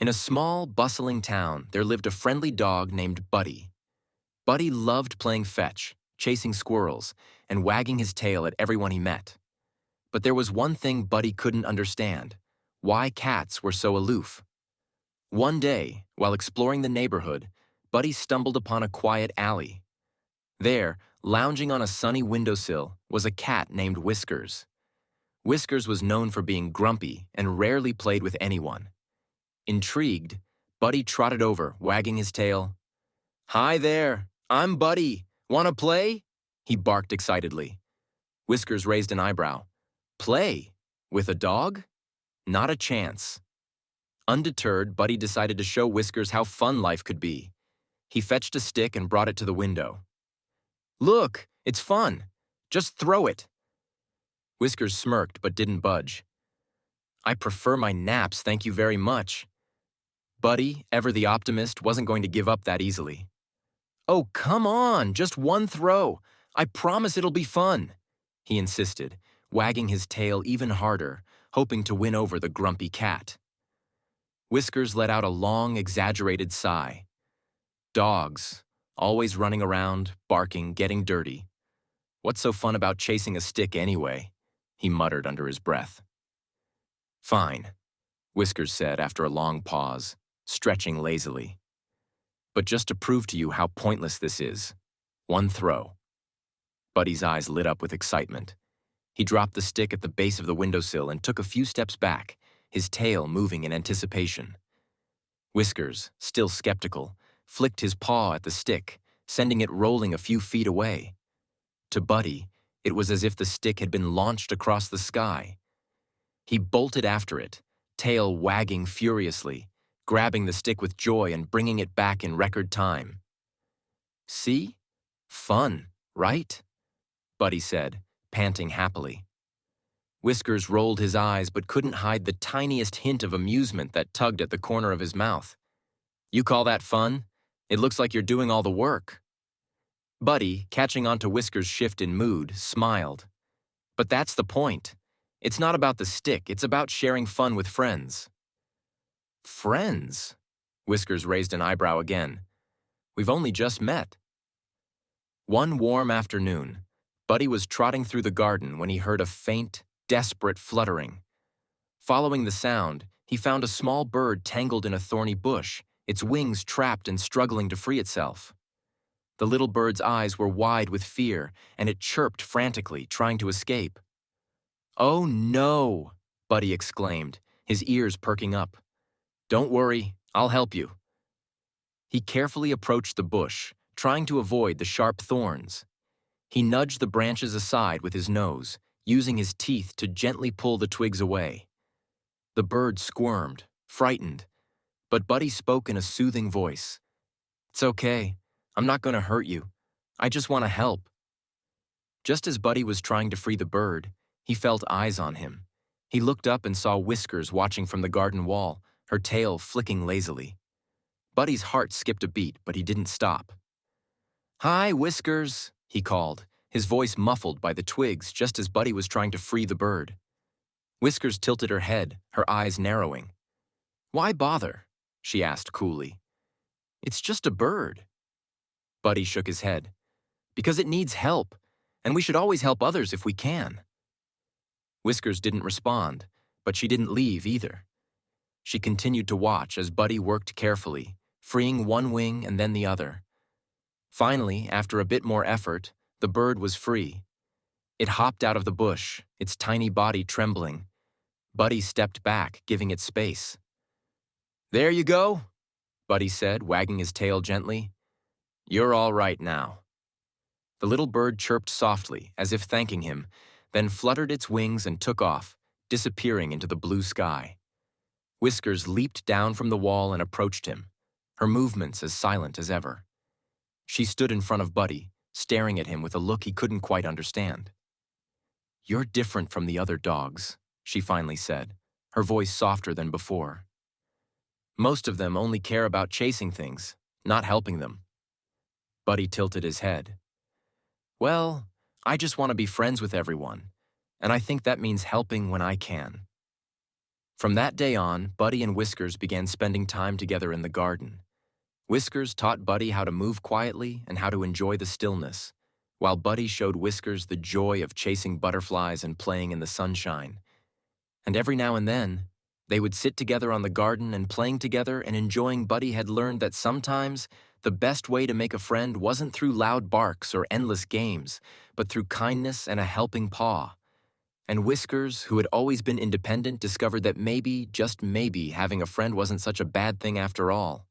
In a small, bustling town, there lived a friendly dog named Buddy. Buddy loved playing fetch, chasing squirrels, and wagging his tail at everyone he met. But there was one thing Buddy couldn't understand: why cats were so aloof. One day, while exploring the neighborhood, Buddy stumbled upon a quiet alley. There, lounging on a sunny windowsill, was a cat named Whiskers. Whiskers was known for being grumpy and rarely played with anyone. Intrigued, Buddy trotted over, wagging his tail. "Hi there, I'm Buddy. Wanna play?" he barked excitedly. Whiskers raised an eyebrow. "Play? With a dog? Not a chance." Undeterred, Buddy decided to show Whiskers how fun life could be. He fetched a stick and brought it to the window. "Look, it's fun. Just throw it." Whiskers smirked but didn't budge. "I prefer my naps, thank you very much." Buddy, ever the optimist, wasn't going to give up that easily. "Oh, come on, just one throw. I promise it'll be fun," he insisted, wagging his tail even harder, hoping to win over the grumpy cat. Whiskers let out a long, exaggerated sigh. Dogs, always running around, barking, getting dirty. What's so fun about chasing a stick anyway? He muttered under his breath. "Fine," Whiskers said after a long pause, stretching lazily. "But just to prove to you how pointless this is, one throw." Buddy's eyes lit up with excitement. He dropped the stick at the base of the windowsill and took a few steps back, his tail moving in anticipation. Whiskers, still skeptical, flicked his paw at the stick, sending it rolling a few feet away. To Buddy, it was as if the stick had been launched across the sky. He bolted after it, tail wagging furiously, grabbing the stick with joy and bringing it back in record time. "See? Fun, right?" Buddy said, panting happily. Whiskers rolled his eyes but couldn't hide the tiniest hint of amusement that tugged at the corner of his mouth. "You call that fun? It looks like you're doing all the work." Buddy, catching on to Whiskers' shift in mood, smiled. "But that's the point. It's not about the stick, it's about sharing fun with friends." "Friends?" Whiskers raised an eyebrow again. "We've only just met." One warm afternoon, Buddy was trotting through the garden when he heard a faint, desperate fluttering. Following the sound, he found a small bird tangled in a thorny bush, its wings trapped and struggling to free itself. The little bird's eyes were wide with fear, and it chirped frantically, trying to escape. "Oh no!" Buddy exclaimed, his ears perking up. "Don't worry, I'll help you." He carefully approached the bush, trying to avoid the sharp thorns. He nudged the branches aside with his nose, using his teeth to gently pull the twigs away. The bird squirmed, frightened, but Buddy spoke in a soothing voice. "It's okay. I'm not going to hurt you. I just want to help." Just as Buddy was trying to free the bird, he felt eyes on him. He looked up and saw Whiskers watching from the garden wall, her tail flicking lazily. Buddy's heart skipped a beat, but he didn't stop. "Hi, Whiskers," he called, his voice muffled by the twigs just as Buddy was trying to free the bird. Whiskers tilted her head, her eyes narrowing. "Why bother?" she asked coolly. "It's just a bird." Buddy shook his head. "Because it needs help, and we should always help others if we can." Whiskers didn't respond, but she didn't leave either. She continued to watch as Buddy worked carefully, freeing one wing and then the other. Finally, after a bit more effort, the bird was free. It hopped out of the bush, its tiny body trembling. Buddy stepped back, giving it space. "There you go," Buddy said, wagging his tail gently. "You're all right now." The little bird chirped softly, as if thanking him, then fluttered its wings and took off, disappearing into the blue sky. Whiskers leaped down from the wall and approached him, her movements as silent as ever. She stood in front of Buddy, staring at him with a look he couldn't quite understand. "You're different from the other dogs," she finally said, her voice softer than before. "Most of them only care about chasing things, not helping them." Buddy tilted his head. "Well, I just want to be friends with everyone, and I think that means helping when I can." From that day on, Buddy and Whiskers began spending time together in the garden. Whiskers taught Buddy how to move quietly and how to enjoy the stillness, while Buddy showed Whiskers the joy of chasing butterflies and playing in the sunshine. And every now and then, they would sit together on the garden and playing together and enjoying. Buddy had learned that sometimes the best way to make a friend wasn't through loud barks or endless games, but through kindness and a helping paw. And Whiskers, who had always been independent, discovered that maybe, just maybe, having a friend wasn't such a bad thing after all.